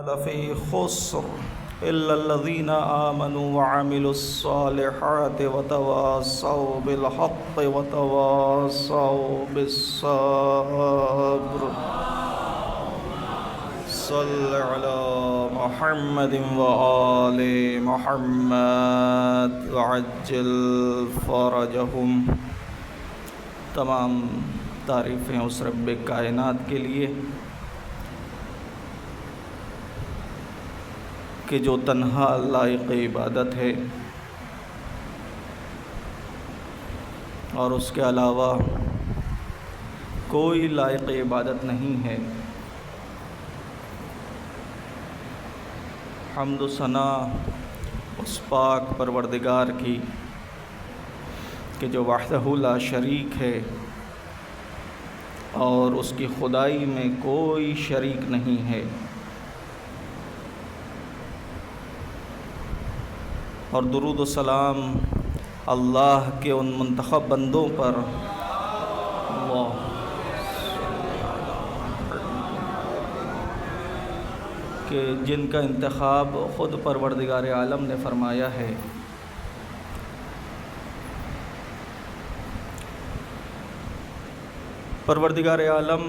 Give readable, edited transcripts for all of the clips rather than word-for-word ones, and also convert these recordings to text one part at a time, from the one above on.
لفی خسر الا الذین آمنوا وعملوا الصالحات وتواصوا بالحق وتواصوا بالصبر صل علی محمد وآل محمد وعجل فرجہم۔ تمام تعریفیں اس رب کائنات کے لیے کہ جو تنہا لائق عبادت ہے اور اس کے علاوہ کوئی لائق عبادت نہیں ہے۔ حمد و ثنا اس پاک پروردگار کی کہ جو وحدہ لا شریک ہے اور اس کی خدائی میں کوئی شریک نہیں ہے، اور درود و سلام اللہ کے ان منتخب بندوں پر کہ جن کا انتخاب خود پروردگار عالم نے فرمایا ہے۔ پروردگار عالم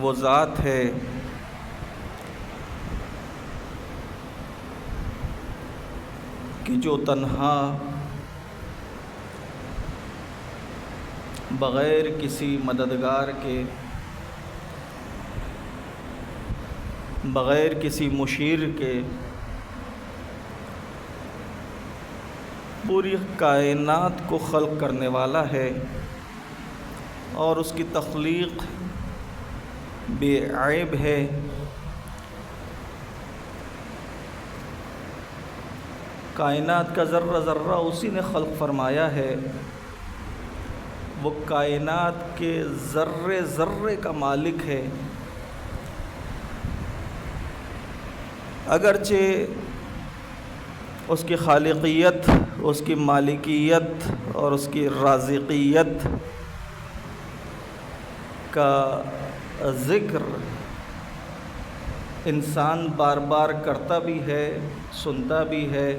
وہ ذات ہے کہ جو تنہا بغیر کسی مددگار کے، بغیر کسی مشیر کے پوری کائنات کو خلق کرنے والا ہے، اور اس کی تخلیق بے عیب ہے۔ کائنات کا ذرہ ذرہ اسی نے خلق فرمایا ہے، وہ کائنات کے ذرے ذرے کا مالک ہے۔ اگرچہ اس کی خالقیت، اس کی مالکیت اور اس کی رازقیت کا ذکر انسان بار بار کرتا بھی ہے، سنتا بھی ہے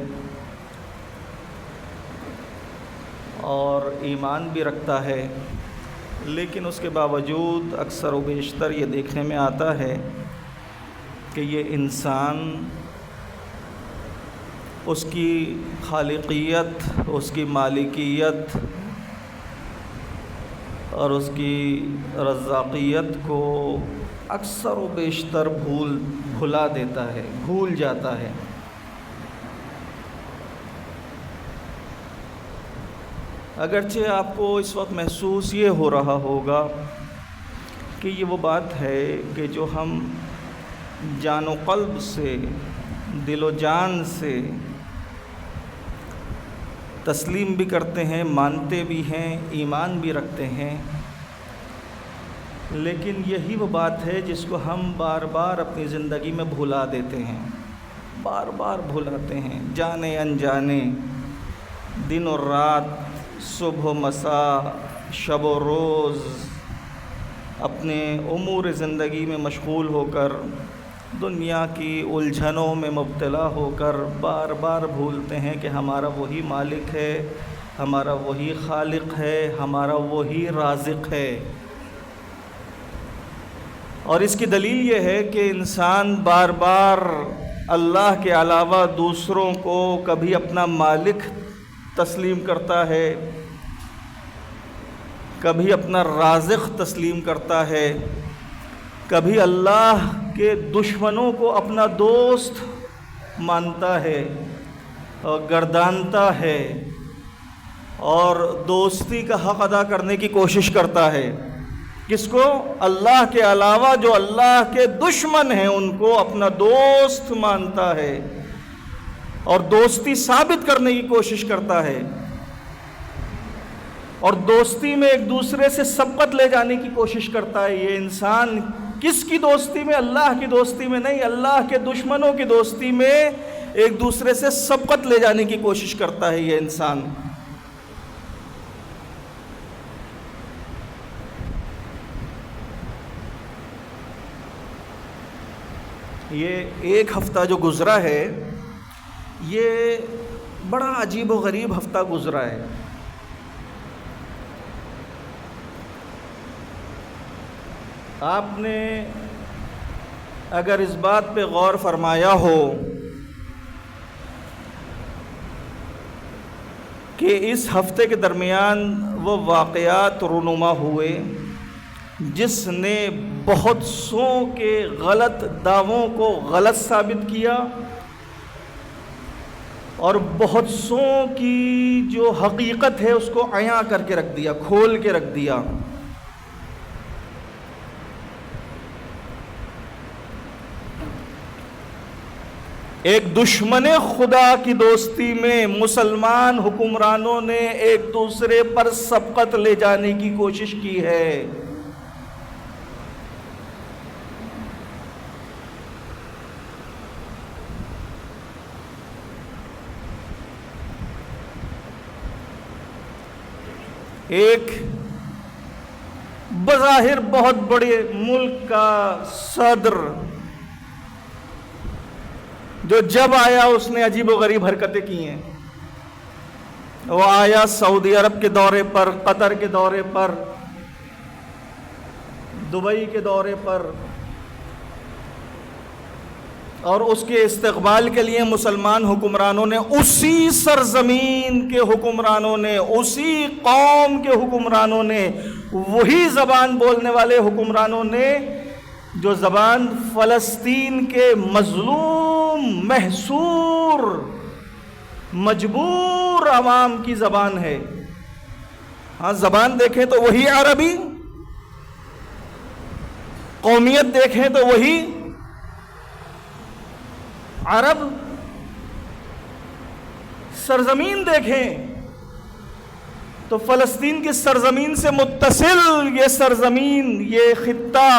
اور ایمان بھی رکھتا ہے، لیکن اس کے باوجود اکثر و بیشتر یہ دیکھنے میں آتا ہے کہ یہ انسان اس کی خالقیت، اس کی مالکیت اور اس کی رزاقیت کو اکثر و بیشتر بھلا دیتا ہے، بھول جاتا ہے۔ اگرچہ آپ کو اس وقت محسوس یہ ہو رہا ہوگا کہ یہ وہ بات ہے کہ جو ہم جان و قلب سے، دل و جان سے تسلیم بھی کرتے ہیں، مانتے بھی ہیں، ایمان بھی رکھتے ہیں، لیکن یہی وہ بات ہے جس کو ہم بار بار اپنی زندگی میں بھلا دیتے ہیں، بار بار بھلاتے ہیں، جانے انجانے، دن اور رات، صبح و مساء، شب و روز اپنے امور زندگی میں مشغول ہو کر، دنیا کی الجھنوں میں مبتلا ہو کر بار بار بھولتے ہیں کہ ہمارا وہی مالک ہے، ہمارا وہی خالق ہے، ہمارا وہی رازق ہے۔ اور اس کی دلیل یہ ہے کہ انسان بار بار اللہ کے علاوہ دوسروں کو کبھی اپنا مالک تسلیم کرتا ہے، کبھی اپنا رازق تسلیم کرتا ہے، کبھی اللہ کے دشمنوں کو اپنا دوست مانتا ہے اور گردانتا ہے اور دوستی کا حق ادا کرنے کی کوشش کرتا ہے۔ کس کو؟ اللہ کے علاوہ جو اللہ کے دشمن ہیں ان کو اپنا دوست مانتا ہے اور دوستی ثابت کرنے کی کوشش کرتا ہے، اور دوستی میں ایک دوسرے سے سبقت لے جانے کی کوشش کرتا ہے۔ یہ انسان کس کی دوستی میں؟ اللہ کی دوستی میں نہیں، اللہ کے دشمنوں کی دوستی میں ایک دوسرے سے سبقت لے جانے کی کوشش کرتا ہے یہ انسان۔ یہ ایک ہفتہ جو گزرا ہے یہ بڑا عجیب و غریب ہفتہ گزرا ہے. آپ نے اگر اس بات پہ غور فرمایا ہو کہ اس ہفتے کے درمیان وہ واقعات رونما ہوئے جس نے بہت سو کے غلط دعووں کو غلط ثابت کیا اور بہت سو کی جو حقیقت ہے اس کو عیاں کر کے رکھ دیا، کھول کے رکھ دیا. ایک دشمن خدا کی دوستی میں مسلمان حکمرانوں نے ایک دوسرے پر سبقت لے جانے کی کوشش کی ہے. ایک بظاہر بہت بڑے ملک کا صدر جو جب آیا اس نے عجیب و غریب حرکتیں کی ہیں. وہ آیا سعودی عرب کے دورے پر، قطر کے دورے پر، دبئی کے دورے پر، اور اس کے استقبال کے لیے مسلمان حکمرانوں نے، اسی سرزمین کے حکمرانوں نے، اسی قوم کے حکمرانوں نے، وہی زبان بولنے والے حکمرانوں نے جو زبان فلسطین کے مظلوم، محصور، مجبور عوام کی زبان ہے. ہاں زبان دیکھیں تو وہی عربی، قومیت دیکھیں تو وہی عرب، سرزمین دیکھیں تو فلسطین کی سرزمین سے متصل یہ سرزمین، یہ خطہ،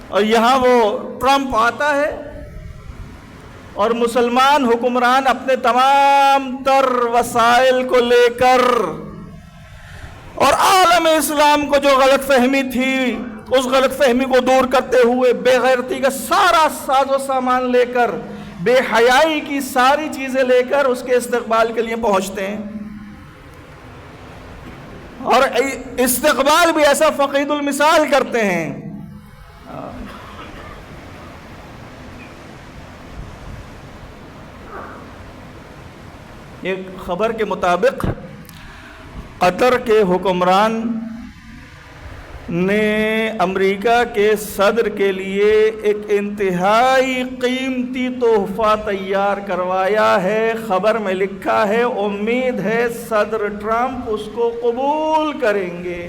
اور یہاں وہ ٹرمپ آتا ہے اور مسلمان حکمران اپنے تمام تر وسائل کو لے کر اور عالم اسلام کو جو غلط فہمی تھی اس غلط فہمی کو دور کرتے ہوئے بے غیرتی کا سارا ساز و سامان لے کر، بے حیائی کی ساری چیزیں لے کر اس کے استقبال کے لیے پہنچتے ہیں. اور استقبال بھی ایسا فقید المثال کرتے ہیں. ایک خبر کے مطابق قطر کے حکمران نے امریکہ کے صدر کے لیے ایک انتہائی قیمتی تحفہ تیار کروایا ہے. خبر میں لکھا ہے امید ہے صدر ٹرمپ اس کو قبول کریں گے.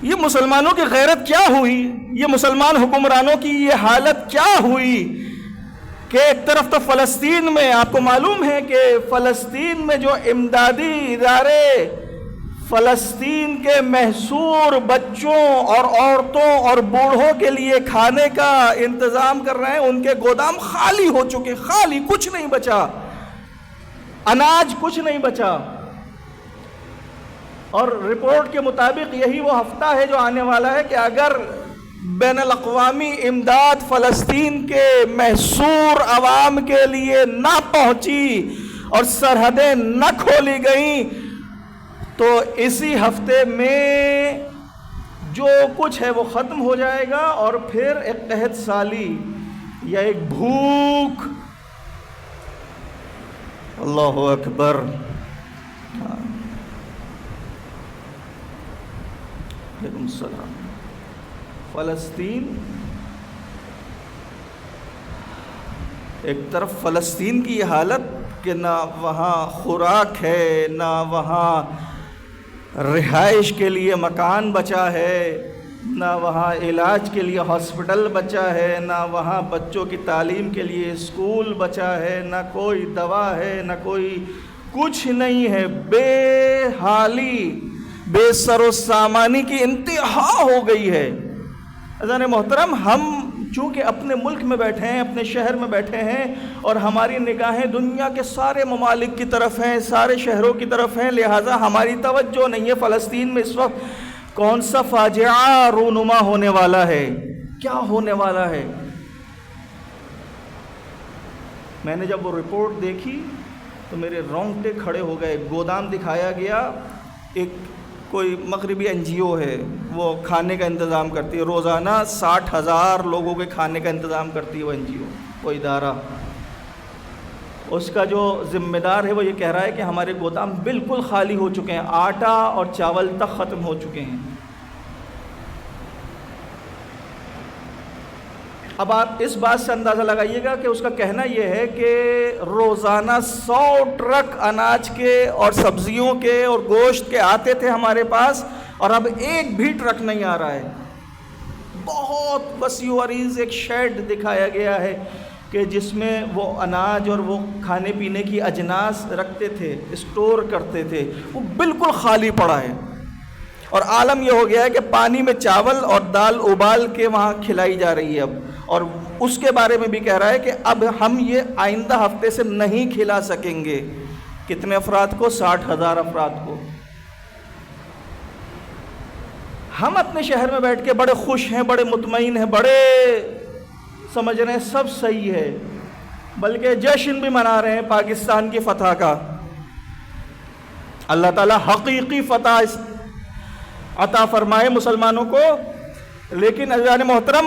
یہ مسلمانوں کی غیرت کیا ہوئی، یہ مسلمان حکمرانوں کی یہ حالت کیا ہوئی کہ ایک طرف تو فلسطین میں آپ کو معلوم ہے کہ فلسطین میں جو امدادی ادارے فلسطین کے محصور بچوں اور عورتوں اور بوڑھوں کے لیے کھانے کا انتظام کر رہے ہیں، ان کے گودام خالی ہو چکے، خالی، کچھ نہیں بچا، اناج کچھ نہیں بچا. اور رپورٹ کے مطابق یہی وہ ہفتہ ہے جو آنے والا ہے کہ اگر بین الاقوامی امداد فلسطین کے محصور عوام کے لیے نہ پہنچی اور سرحدیں نہ کھولی گئیں تو اسی ہفتے میں جو کچھ ہے وہ ختم ہو جائے گا اور پھر ایک قحط سالی یا ایک بھوک. اللہ اکبر. وعلیکم السلام. فلسطین، ایک طرف فلسطین کی یہ حالت کہ نہ وہاں خوراک ہے، نہ وہاں رہائش کے لیے مکان بچا ہے، نہ وہاں علاج کے لیے ہاسپٹل بچا ہے، نہ وہاں بچوں کی تعلیم کے لیے اسکول بچا ہے، نہ کوئی دوا ہے، نہ کوئی کچھ نہیں ہے. بے حالی، بے سر و سامانی کی انتہا ہو گئی ہے. عزیزان محترم، ہم چونکہ اپنے ملک میں بیٹھے ہیں، اپنے شہر میں بیٹھے ہیں اور ہماری نگاہیں دنیا کے سارے ممالک کی طرف ہیں، سارے شہروں کی طرف ہیں، لہٰذا ہماری توجہ نہیں ہے فلسطین میں اس وقت کون سا فاجعہ رونما ہونے والا ہے، کیا ہونے والا ہے۔ میں نے جب وہ رپورٹ دیکھی تو میرے رونگٹے کھڑے ہو گئے۔ گودام دکھایا گیا، ایک کوئی مغربی NGO ہے، وہ کھانے کا انتظام کرتی ہے، روزانہ 60,000 لوگوں کے کھانے کا انتظام کرتی ہے وہ NGO، وہ ادارہ۔ اس کا جو ذمہ دار ہے وہ یہ کہہ رہا ہے کہ ہمارے گودام بالکل خالی ہو چکے ہیں، آٹا اور چاول تک ختم ہو چکے ہیں۔ اب آپ اس بات سے اندازہ لگائیے گا کہ اس کا کہنا یہ ہے کہ روزانہ 100 ٹرک اناج کے اور سبزیوں کے اور گوشت کے آتے تھے ہمارے پاس، اور اب ایک بھی ٹرک نہیں آ رہا ہے۔ بہت وسیع و عریض ایک شیڈ دکھایا گیا ہے کہ جس میں وہ اناج اور وہ کھانے پینے کی اجناس رکھتے تھے، اسٹور کرتے تھے، وہ بالکل خالی پڑا ہے۔ اور عالم یہ ہو گیا ہے کہ پانی میں چاول اور دال ابال کے وہاں کھلائی جا رہی ہے اب، اور اس کے بارے میں بھی کہہ رہا ہے کہ اب ہم یہ آئندہ ہفتے سے نہیں کھلا سکیں گے۔ کتنے افراد کو؟ 60,000 افراد کو۔ ہم اپنے شہر میں بیٹھ کے بڑے خوش ہیں، بڑے مطمئن ہیں، بڑے سمجھ رہے ہیں سب صحیح ہے، بلکہ جشن بھی منا رہے ہیں پاکستان کی فتح کا۔ اللہ تعالیٰ حقیقی فتح عطا فرمائے مسلمانوں کو۔ لیکن عزیزان محترم،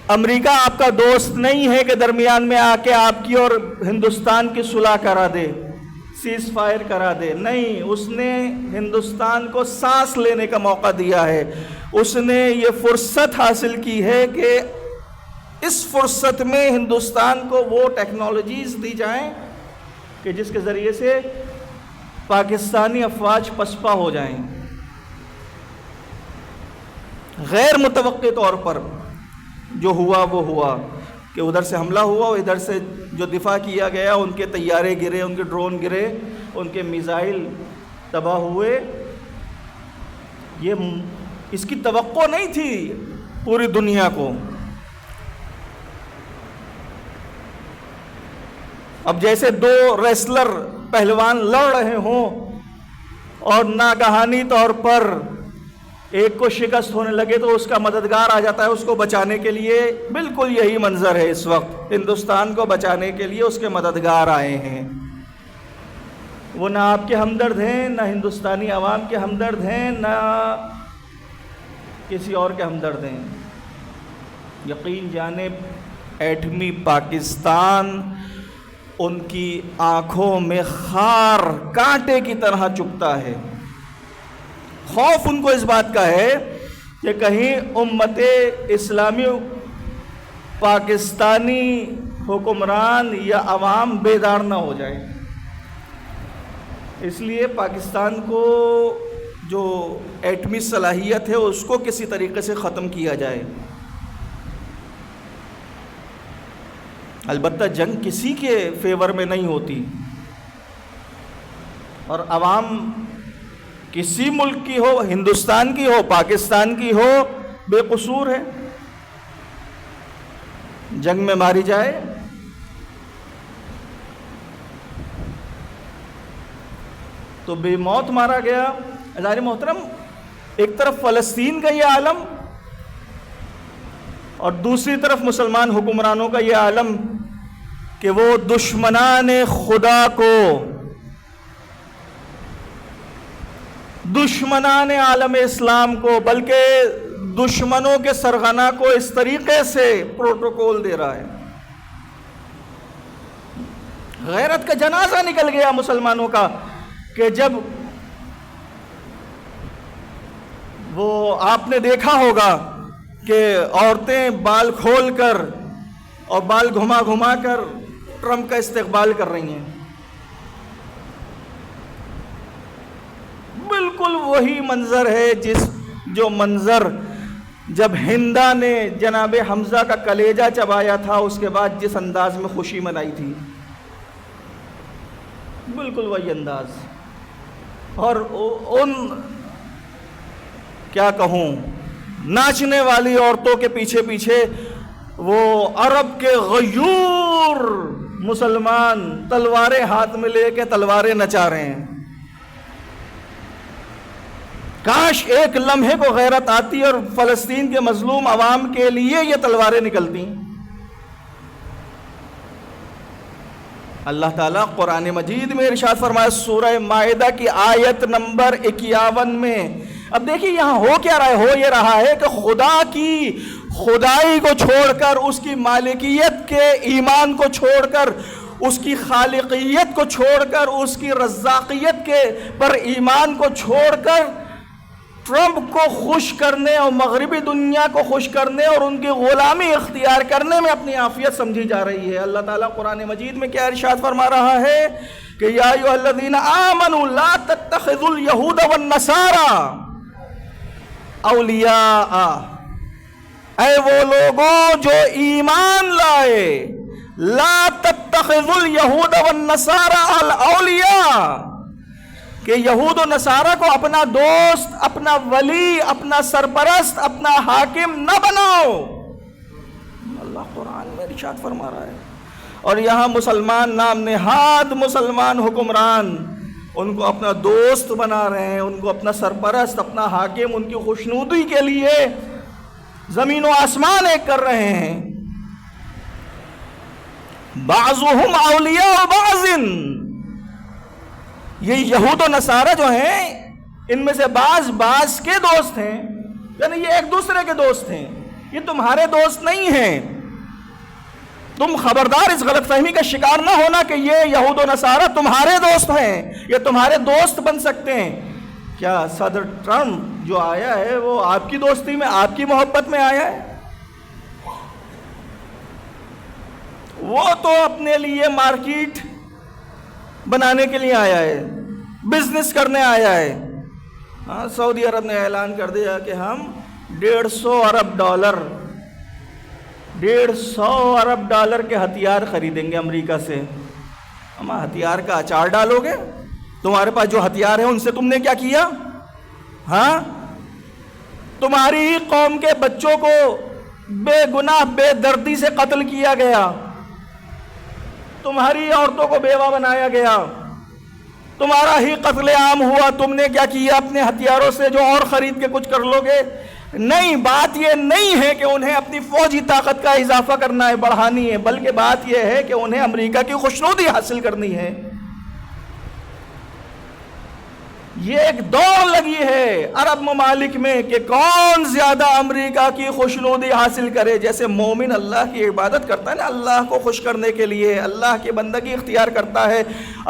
امریکہ آپ کا دوست نہیں ہے کہ درمیان میں آ کے آپ کی اور ہندوستان کی صلح کرا دے، سیز فائر کرا دے۔ نہیں، اس نے ہندوستان کو سانس لینے کا موقع دیا ہے۔ اس نے یہ فرصت حاصل کی ہے کہ اس فرصت میں ہندوستان کو وہ ٹیکنالوجیز دی جائیں کہ جس کے ذریعے سے پاکستانی افواج پسپا ہو جائیں۔ غیر متوقع طور پر جو ہوا وہ ہوا کہ ادھر سے حملہ ہوا، ادھر سے جو دفاع کیا گیا، ان کے طیارے گرے، ان کے ڈرون گرے، ان کے میزائل تباہ ہوئے۔ یہ اس کی توقع نہیں تھی پوری دنیا کو۔ اب جیسے دو ریسلر پہلوان لڑ رہے ہوں اور ناگہانی طور پر ایک کو شکست ہونے لگے تو اس کا مددگار آ جاتا ہے اس کو بچانے کے لیے۔ بالکل یہی منظر ہے اس وقت، ہندوستان کو بچانے کے لیے اس کے مددگار آئے ہیں۔ وہ نہ آپ کے ہمدرد ہیں، نہ ہندوستانی عوام کے ہمدرد ہیں، نہ کسی اور کے ہمدرد ہیں۔ یقین جانے ایٹمی پاکستان ان کی آنکھوں میں خار کانٹے کی طرح چبھتا ہے۔ خوف ان کو اس بات کا ہے کہ کہیں امت اسلامی پاکستانی حکمران یا عوام بیدار نہ ہو جائے۔ اس لیے پاکستان کو جو ایٹمی صلاحیت ہے اس کو کسی طریقے سے ختم کیا جائے۔ البتہ جنگ کسی کے فیور میں نہیں ہوتی، اور عوام کسی ملک کی ہو، ہندوستان کی ہو، پاکستان کی ہو، بے قصور ہے۔ جنگ میں ماری جائے تو بے موت مارا گیا۔ عزیزان محترم، ایک طرف فلسطین کا یہ عالم اور دوسری طرف مسلمان حکمرانوں کا یہ عالم کہ وہ دشمنان خدا کو، دشمنان عالم اسلام کو، بلکہ دشمنوں کے سرغنہ کو اس طریقے سے پروٹوکول دے رہا ہے۔ غیرت کا جنازہ نکل گیا مسلمانوں کا کہ جب وہ آپ نے دیکھا ہوگا کہ عورتیں بال کھول کر اور بال گھما گھما کر ٹرمپ کا استقبال کر رہی ہیں۔ بالکل وہی منظر ہے جو منظر جب ہندا نے جناب حمزہ کا کلیجہ چبایا تھا، اس کے بعد جس انداز میں خوشی منائی تھی، بالکل وہی انداز۔ اور ان کیا کہوں ناچنے والی عورتوں کے پیچھے پیچھے وہ عرب کے غیور مسلمان تلواریں ہاتھ میں لے کے تلواریں نچا رہے ہیں۔ کاش ایک لمحے کو غیرت آتی اور فلسطین کے مظلوم عوام کے لیے یہ تلواریں نکلتی۔ اللہ تعالیٰ قرآن مجید میں ارشاد فرمایا سورہ مائدہ کی آیت نمبر 51 میں۔ اب دیکھیے یہاں ہو کیا رہا ہے، ہو یہ رہا ہے کہ خدا کی خدائی کو چھوڑ کر، اس کی مالکیت کے ایمان کو چھوڑ کر، اس کی خالقیت کو چھوڑ کر، اس کی رزاقیت کے پر ایمان کو چھوڑ کر، ٹرمپ کو خوش کرنے اور مغربی دنیا کو خوش کرنے اور ان کی غلامی اختیار کرنے میں اپنی عافیت سمجھی جا رہی ہے۔ اللہ تعالیٰ قرآن مجید میں کیا ارشاد فرما رہا ہے کہ یا ایھا الذین آمنوا لا تتخذوا اليہود والنصارى اولیاء، اے وہ لوگوں جو ایمان لائے، لا تتخذوا اليہود والنصارى اولیاء، کہ یہود و نصارہ کو اپنا دوست، اپنا ولی، اپنا سرپرست، اپنا حاکم نہ بناؤ۔ اللہ قرآن میں ارشاد فرما رہا ہے۔ اور یہاں مسلمان نام نہاد مسلمان حکمران ان کو اپنا دوست بنا رہے ہیں، ان کو اپنا سرپرست، اپنا حاکم، ان کی خوشنودی کے لیے زمین و آسمان ایک کر رہے ہیں۔ بعضهم اولیاء بعض، یہ یہود و نصارہ جو ہیں ان میں سے بعض کے دوست ہیں، یعنی یہ ایک دوسرے کے دوست ہیں، یہ تمہارے دوست نہیں ہیں۔ تم خبردار اس غلط فہمی کا شکار نہ ہونا کہ یہ یہود و نصارہ تمہارے دوست ہیں، یہ تمہارے دوست بن سکتے ہیں۔ کیا صدر ٹرمپ جو آیا ہے وہ آپ کی دوستی میں، آپ کی محبت میں آیا ہے؟ وہ تو اپنے لیے مارکیٹ بنانے کے لیے آیا ہے، بزنس کرنے آیا ہے۔ ہاں، سعودی عرب نے اعلان کر دیا کہ ہم 150 ارب ڈالر کے ہتھیار خریدیں گے امریکہ سے۔ ہم ہتھیار کا اچار ڈالو گے؟ تمہارے پاس جو ہتھیار ہیں ان سے تم نے کیا کیا؟ ہاں، تمہاری ہی قوم کے بچوں کو بے گناہ بے دردی سے قتل کیا گیا، تمہاری عورتوں کو بیوہ بنایا گیا، تمہارا ہی قتل عام ہوا، تم نے کیا کیا اپنے ہتھیاروں سے جو اور خرید کے کچھ کر لو گے؟ نہیں، بات یہ نہیں ہے کہ انہیں اپنی فوجی طاقت کا اضافہ کرنا ہے، بڑھانی ہے، بلکہ بات یہ ہے کہ انہیں امریکہ کی خوشنودی حاصل کرنی ہے۔ یہ ایک دوڑ لگی ہے عرب ممالک میں کہ کون زیادہ امریکہ کی خوشنودی حاصل کرے۔ جیسے مومن اللہ کی عبادت کرتا ہے نا، اللہ کو خوش کرنے کے لیے، اللہ کی بندگی اختیار کرتا ہے،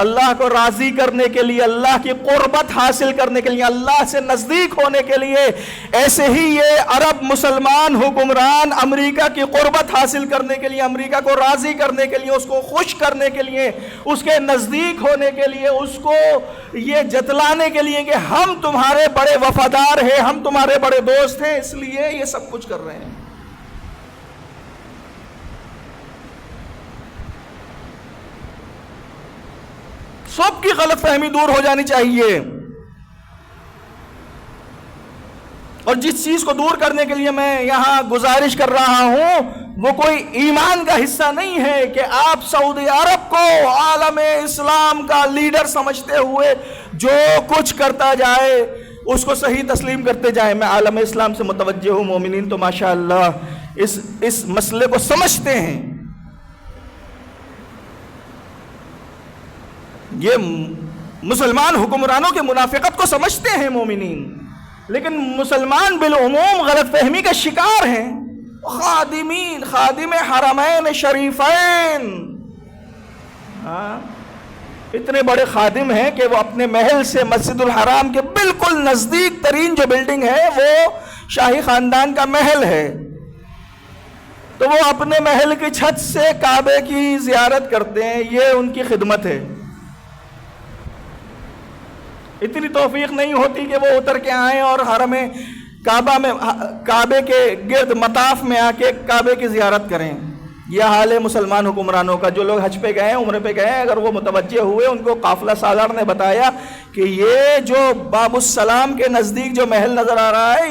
اللہ کو راضی کرنے کے لیے، اللہ کی قربت حاصل کرنے کے لیے، اللہ سے نزدیک ہونے کے لیے، ایسے ہی یہ عرب مسلمان حکمران امریکہ کی قربت حاصل کرنے کے لیے، امریکہ کو راضی کرنے کے لیے، اس کو خوش کرنے کے لیے، اس کے نزدیک ہونے کے لیے، اس کو یہ جتلانے کے لیے کہ ہم تمہارے بڑے وفادار ہیں، ہم تمہارے بڑے دوست ہیں، اس لیے یہ سب کچھ کر رہے ہیں۔ سب کی غلط فہمی دور ہو جانی چاہیے، اور جس چیز کو دور کرنے کے لیے میں یہاں گزارش کر رہا ہوں وہ کوئی ایمان کا حصہ نہیں ہے کہ آپ سعودی عرب کو عالم اسلام کا لیڈر سمجھتے ہوئے جو کچھ کرتا جائے اس کو صحیح تسلیم کرتے جائیں۔ میں عالم اسلام سے متوجہ ہوں، مومنین تو ماشاءاللہ اس مسئلے کو سمجھتے ہیں، یہ مسلمان حکمرانوں کے منافقت کو سمجھتے ہیں مومنین، لیکن مسلمان بالعموم غلط فہمی کا شکار ہیں۔ خادم حرمین شریفین، اتنے بڑے خادم ہیں کہ وہ اپنے محل سے مسجد الحرام کے بالکل نزدیک ترین جو بلڈنگ ہے وہ شاہی خاندان کا محل ہے، تو وہ اپنے محل کی چھت سے کعبے کی زیارت کرتے ہیں، یہ ان کی خدمت ہے۔ اتنی توفیق نہیں ہوتی کہ وہ اتر کے آئیں اور حرم کعبے کے گرد مطاف میں آ کے کعبے کی زیارت کریں۔ یہ حال ہے مسلمان حکمرانوں کا۔ جو لوگ حج پہ گئے، عمرے پہ گئے، اگر وہ متوجہ ہوئے، ان کو قافلہ سالار نے بتایا کہ یہ جو باب السلام کے نزدیک جو محل نظر آ رہا ہے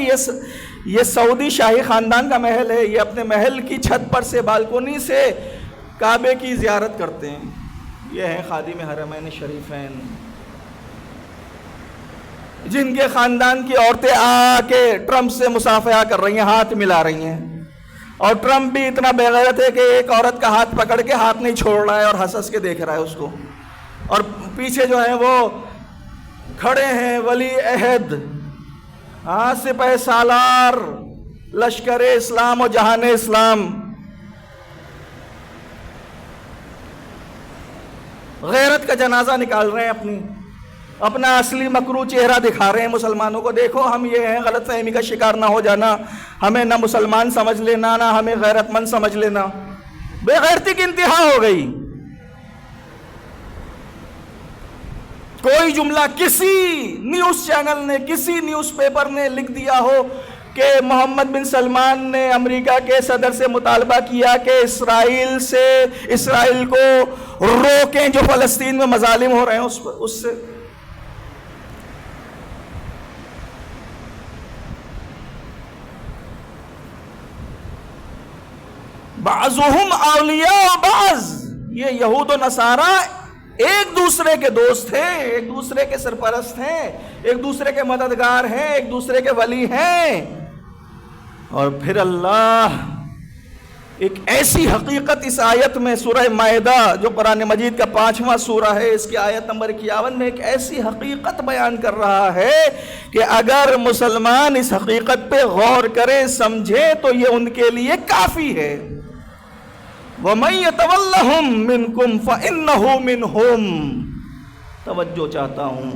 یہ سعودی شاہی خاندان کا محل ہے، یہ اپنے محل کی چھت پر سے بالکونی سے کعبے کی زیارت کرتے ہیں۔ یہ ہیں خادم حرمین شریفین۔ جن کے خاندان کی عورتیں آ کے ٹرمپ سے مصافحہ کر رہی ہیں، ہاتھ ملا رہی ہیں، اور ٹرمپ بھی اتنا بے غیرت ہے کہ ایک عورت کا ہاتھ پکڑ کے ہاتھ نہیں چھوڑ رہا ہے اور ہنس ہنس کے دیکھ رہا ہے اس کو، اور پیچھے جو ہیں وہ کھڑے ہیں ولی عہد، سپہ سالار لشکر اسلام و جہان اسلام، غیرت کا جنازہ نکال رہے ہیں، اپنا اصلی مکروہ چہرہ دکھا رہے ہیں مسلمانوں کو، دیکھو ہم یہ ہیں، غلط فہمی کا شکار نہ ہو جانا، ہمیں نہ مسلمان سمجھ لینا، نہ ہمیں غیرت مند سمجھ لینا۔ بے غیرتی کی انتہا ہو گئی۔ کوئی جملہ کسی نیوز چینل نے، کسی نیوز پیپر نے لکھ دیا ہو کہ محمد بن سلمان نے امریکہ کے صدر سے مطالبہ کیا کہ اسرائیل کو روکیں جو فلسطین میں مظالم ہو رہے ہیں اس سے۔ بعضهم اولیاء بعض، یہ یہود و نصارہ ایک دوسرے کے دوست ہیں، ایک دوسرے کے سرپرست ہیں، ایک دوسرے کے مددگار ہیں، ایک دوسرے کے ولی ہیں۔ اور پھر اللہ ایک ایسی حقیقت اس آیت میں، سورہ مائدہ جو قرآن مجید کا 5واں سورہ ہے، اس کی آیت نمبر 51 میں ایک ایسی حقیقت بیان کر رہا ہے کہ اگر مسلمان اس حقیقت پہ غور کریں، سمجھیں، تو یہ ان کے لیے کافی ہے۔ وَمَن يَتَوَلَّهُم مِّنكُمْ فَإِنَّهُ مِنْهُمْ، توجہ چاہتا ہوں،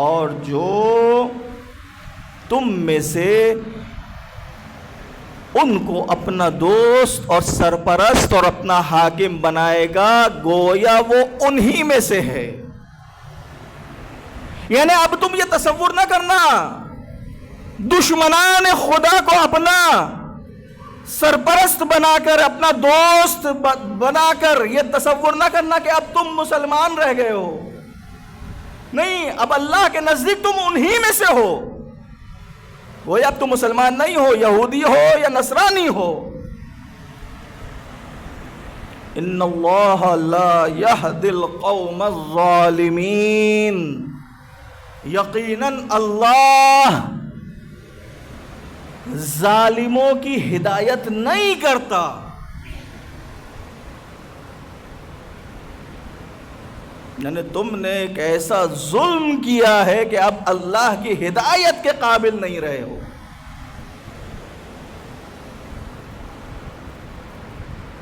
اور جو تم میں سے ان کو اپنا دوست اور سرپرست اور اپنا حاکم بنائے گا، گویا وہ انہی میں سے ہے۔ یعنی اب تم یہ تصور نہ کرنا دشمنان خدا کو اپنا سرپرست بنا کر، اپنا دوست بنا کر، یہ تصور نہ کرنا کہ اب تم مسلمان رہ گئے ہو۔ نہیں، اب اللہ کے نزدیک تم انہی میں سے ہو، وہ اب تم مسلمان نہیں ہو، یہودی ہو یا نصرانی ہو۔ ان اللہ لا یہدی القوم الظالمین، یقیناً اللہ ظالموں کی ہدایت نہیں کرتا۔ یعنی تم نے ایک ایسا ظلم کیا ہے کہ اب اللہ کی ہدایت کے قابل نہیں رہے ہو۔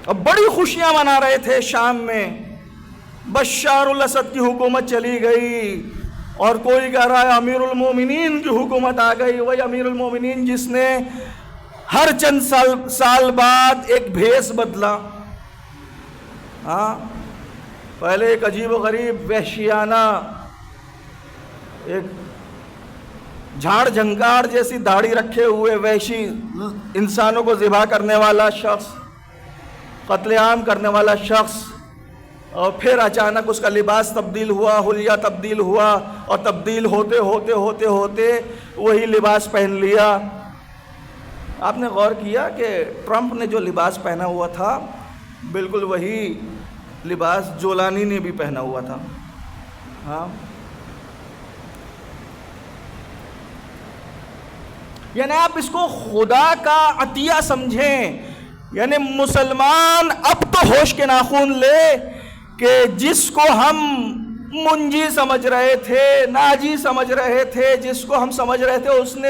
اب بڑی خوشیاں منا رہے تھے شام میں، بشار الاسد کی حکومت چلی گئی، اور کوئی کہہ رہا ہے امیر المومنین کی حکومت آ گئی۔ وہی امیر المومنین جس نے ہر چند سال بعد ایک بھیس بدلا، پہلے ایک عجیب و غریب وحشیانہ، ایک جھاڑ جھنکار جیسی داڑھی رکھے ہوئے وحشی، انسانوں کو ذبح کرنے والا شخص، قتل عام کرنے والا شخص، اور پھر اچانک اس کا لباس تبدیل ہوا، حلیہ تبدیل ہوا، اور تبدیل ہوتے ہوتے ہوتے ہوتے وہی لباس پہن لیا۔ آپ نے غور کیا کہ ٹرمپ نے جو لباس پہنا ہوا تھا بالکل وہی لباس جولانی نے بھی پہنا ہوا تھا۔ یعنی آپ اس کو خدا کا عطیہ سمجھیں۔ یعنی مسلمان اب تو ہوش کے ناخن لے کہ جس کو ہم منجی سمجھ رہے تھے، ناجی سمجھ رہے تھے، جس کو ہم سمجھ رہے تھے اس نے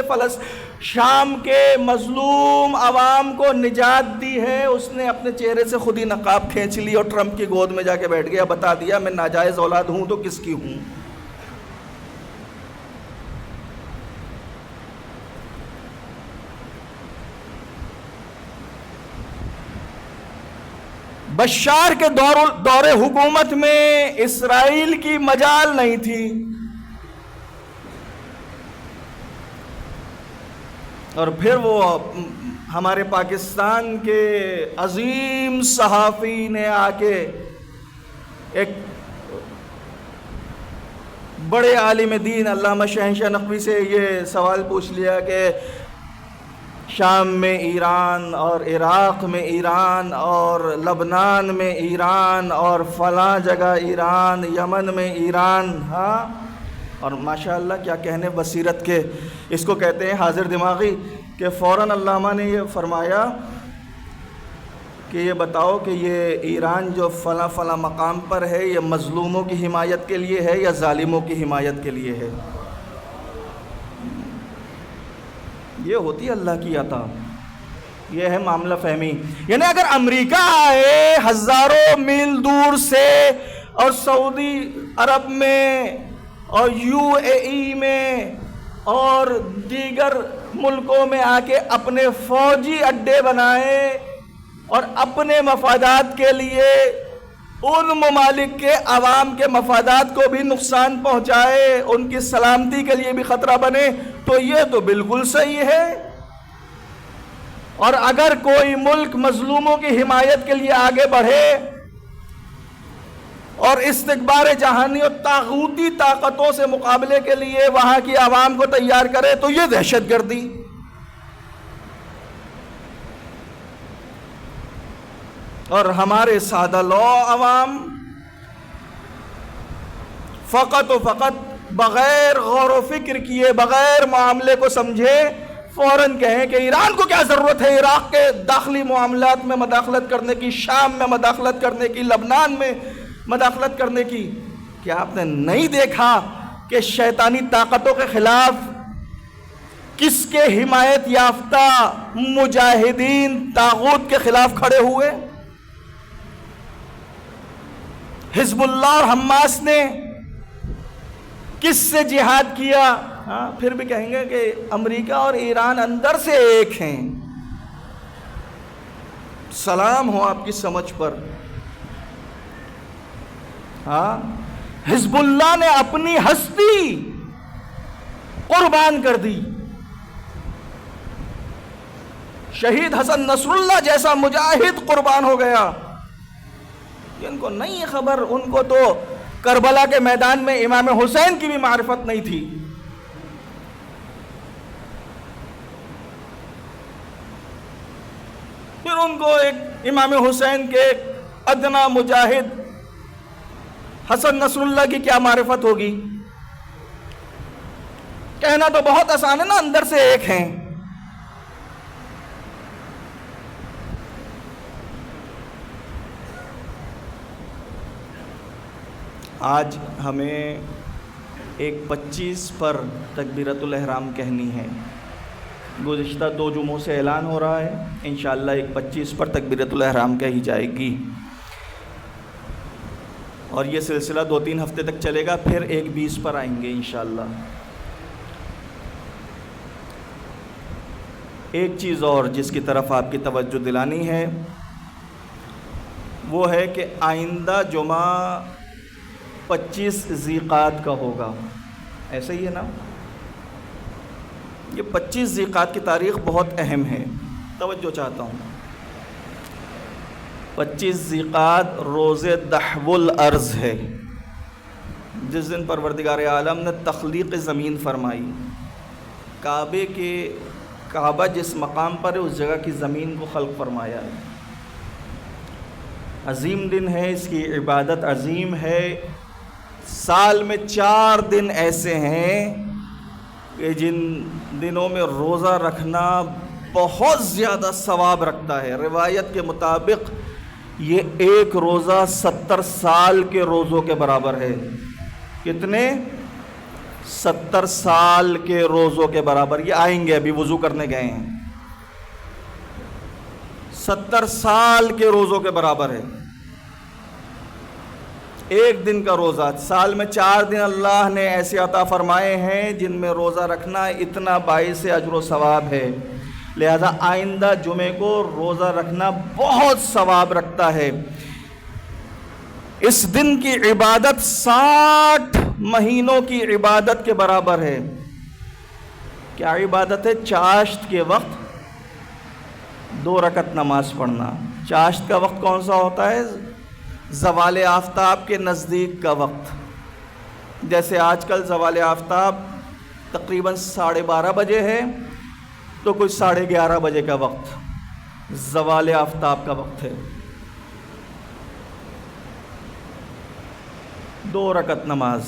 شام کے مظلوم عوام کو نجات دی ہے، اس نے اپنے چہرے سے خود ہی نقاب کھینچ لی اور ٹرمپ کی گود میں جا کے بیٹھ گیا، بتا دیا میں ناجائز اولاد ہوں تو کس کی ہوں۔ بشار کے دور حکومت میں اسرائیل کی مجال نہیں تھی، اور پھر وہ ہمارے پاکستان کے عظیم صحافی نے آ کے ایک بڑے عالم دین علامہ شہنشاہ نقوی سے یہ سوال پوچھ لیا کہ شام میں ایران اور عراق میں ایران اور لبنان میں ایران اور فلاں جگہ ایران، یمن میں ایران، اور ماشاءاللہ کیا کہنے بصیرت کے، اس کو کہتے ہیں حاضر دماغی، کہ فوراً علامہ نے یہ فرمایا کہ یہ بتاؤ کہ یہ ایران جو فلاں فلاں مقام پر ہے، یہ مظلوموں کی حمایت کے لیے ہے یا ظالموں کی حمایت کے لیے ہے؟ یہ ہوتی ہے اللہ کی عطا، یہ ہے معاملہ فہمی۔ یعنی اگر امریکہ آئے ہزاروں میل دور سے اور سعودی عرب میں اور UAE میں اور دیگر ملکوں میں آ کے اپنے فوجی اڈے بنائے اور اپنے مفادات کے لیے ان ممالک کے عوام کے مفادات کو بھی نقصان پہنچائے، ان کی سلامتی کے لیے بھی خطرہ بنے، تو یہ تو بالکل صحیح ہے۔ اور اگر کوئی ملک مظلوموں کی حمایت کے لیے آگے بڑھے اور استکبار جہانی اور طاغوتی طاقتوں سے مقابلے کے لیے وہاں کی عوام کو تیار کرے، تو یہ دہشت گردی۔ اور ہمارے سادہ لو عوام فقط و فقط بغیر غور و فکر کیے، بغیر معاملے کو سمجھے، فوراً کہیں کہ ایران کو کیا ضرورت ہے عراق کے داخلی معاملات میں مداخلت کرنے کی، شام میں مداخلت کرنے کی، لبنان میں مداخلت کرنے کی۔ کیا آپ نے نہیں دیکھا کہ شیطانی طاقتوں کے خلاف کس کے حمایت یافتہ مجاہدین طاغوت کے خلاف کھڑے ہوئے؟ حزب اللہ اور حماس نے کس سے جہاد کیا؟ پھر بھی کہیں گے کہ امریکہ اور ایران اندر سے ایک ہیں۔ سلام ہو آپ کی سمجھ پر۔ حزب اللہ نے اپنی ہستی قربان کر دی۔ شہید حسن نصر اللہ جیسا مجاہد قربان ہو گیا۔ ان کو نہیں خبر، ان کو تو کربلا کے میدان میں امام حسین کی بھی معرفت نہیں تھی۔ پھر ان کو ایک امام حسین کے ایک ادنا مجاہد حسن نصر اللہ کی کیا معرفت ہوگی؟ کہنا تو بہت آسان ہے نا، اندر سے ایک ہیں۔ آج ہمیں ایک 25 پر تکبیرۃ الاحرام کہنی ہے۔ گزشتہ 2 جمعوں سے اعلان ہو رہا ہے، انشاءاللہ ایک 25 پر تکبیرۃ الاحرام کہی جائے گی، اور یہ سلسلہ 2-3 ہفتے تک چلے گا، پھر ایک 20 پر آئیں گے انشاءاللہ۔ ایک چیز اور جس کی طرف آپ کی توجہ دلانی ہے وہ ہے کہ آئندہ جمعہ 25 ذی قعدہ کا ہوگا، ایسا ہی ہے نا؟ یہ 25 ذی قعدہ کی تاریخ بہت اہم ہے، توجہ چاہتا ہوں۔ 25 ذی قعدہ روز دحو الارض ہے، جس دن پروردگار عالم نے تخلیق زمین فرمائی۔ کعبہ جس مقام پر ہے اس جگہ کی زمین کو خلق فرمایا ہے۔ عظیم دن ہے، اس کی عبادت عظیم ہے۔ سال میں 4 دن ایسے ہیں کہ جن دنوں میں روزہ رکھنا بہت زیادہ ثواب رکھتا ہے۔ روایت کے مطابق یہ ایک روزہ 70 سال کے روزوں کے برابر ہے۔ کتنے؟ 70 سال کے روزوں کے برابر۔ یہ آئیں گے، ابھی وضو کرنے گئے ہیں۔ 70 سال کے روزوں کے برابر ہے ایک دن کا روزہ۔ سال میں 4 دن اللہ نے ایسے عطا فرمائے ہیں جن میں روزہ رکھنا اتنا باعث اجر و ثواب ہے، لہذا آئندہ جمعے کو روزہ رکھنا بہت ثواب رکھتا ہے۔ اس دن کی عبادت 60 مہینوں کی عبادت کے برابر ہے۔ کیا عبادت ہے؟ چاشت کے وقت 2 رکعت نماز پڑھنا۔ چاشت کا وقت کون سا ہوتا ہے؟ زوال آفتاب کے نزدیک کا وقت۔ جیسے آج کل زوال آفتاب تقریباً 12:30 بجے ہے، تو کچھ 11:30 بجے کا وقت زوال آفتاب کا وقت ہے۔ 2 رکعت نماز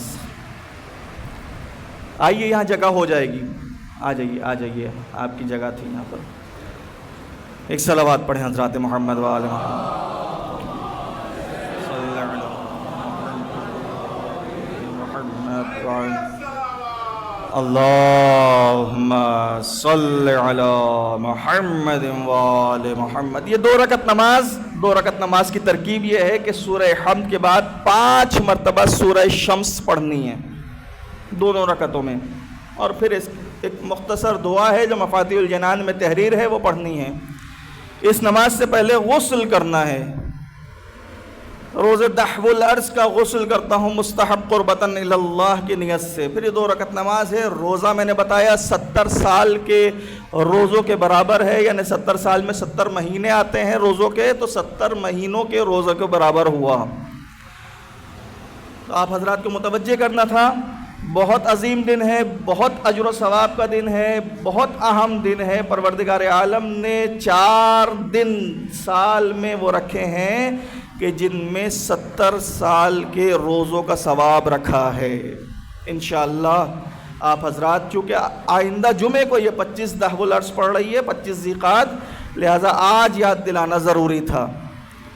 آئیے یہاں جگہ ہو جائے گی، آ جائیے آپ کی جگہ تھی یہاں پر. ایک صلوات پڑھیں حضرات محمد و آل محمد. اللہم صل علی محمد و آل محمد. یہ 2 رکعت نماز کی ترکیب یہ ہے کہ سورہ حمد کے بعد 5 مرتبہ سورہ شمس پڑھنی ہے دونوں رکعتوں میں، اور پھر ایک مختصر دعا ہے جو مفاتیح الجنان میں تحریر ہے وہ پڑھنی ہے. اس نماز سے پہلے غسل کرنا ہے. روز دحو العرض کا غسل کرتا ہوں مستحب قربتاً الی اللہ کی نیت سے. پھر یہ 2 رکعت نماز ہے. روزہ میں نے بتایا 70 سال کے روزوں کے برابر ہے، یعنی 70 سال میں 70 مہینے آتے ہیں روزوں کے، تو 70 مہینوں کے روزوں کے برابر ہوا. تو آپ حضرات کو متوجہ کرنا تھا، بہت عظیم دن ہے، بہت اجر و ثواب کا دن ہے، بہت اہم دن ہے. پروردگار عالم نے 4 دن سال میں وہ رکھے ہیں کہ جن میں 70 سال کے روزوں کا ثواب رکھا ہے. انشاءاللہ آپ حضرات چونکہ آئندہ جمعے کو یہ 25 دحو العرض پڑھ رہی ہے، 25 ذیقعد، لہٰذا آج یاد دلانا ضروری تھا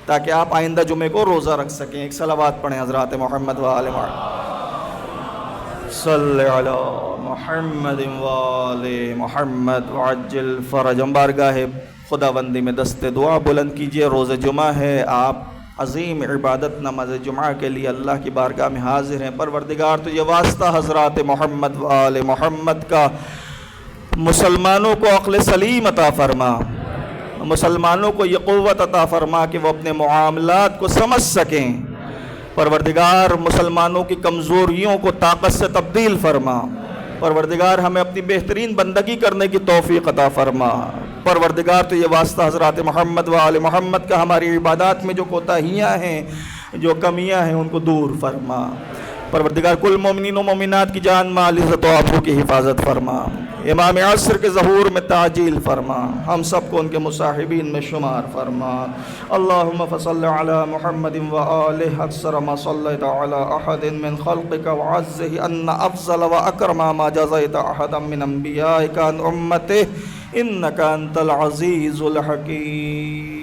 تاکہ آپ آئندہ جمعے کو روزہ رکھ سکیں. ایک صلوات پڑھیں حضرات محمد و آل محمد. صلی علی محمد و آل محمد وعجل فرجهم. بارگاہ خداوندی میں دست دعا بلند کیجئے. روز جمعہ ہے، آپ عظیم عبادت نماز جمعہ کے لیے اللہ کی بارگاہ میں حاضر ہیں. پروردگار تو یہ واسطہ حضرات محمد و آل محمد کا مسلمانوں کو عقل سلیم عطا فرما، مسلمانوں کو یہ قوت عطا فرما کہ وہ اپنے معاملات کو سمجھ سکیں. پروردگار مسلمانوں کی کمزوریوں کو طاقت سے تبدیل فرما. پروردگار ہمیں اپنی بہترین بندگی کرنے کی توفیق عطا فرما. پروردگار تو یہ واسطہ حضرات محمد و آل محمد کا ہماری عبادات میں جو کوتاہیاں ہیں، جو کمیاں ہیں، ان کو دور فرما. پروردگار کل مومنین و مومنات کی جان مال عزت و آبرو کی حفاظت فرما. امام عصر کے ظہور میں تعجیل فرما. ہم سب کو ان کے مصاحبین میں شمار فرما. اللہم فصل علی محمد و آلہ اکثر ما صلیت علی احد من خلقک وعزہ ان افضل و اکرم ما جزیت احدا من انبیائک عن امتہ انک انت العزیز الحکیم.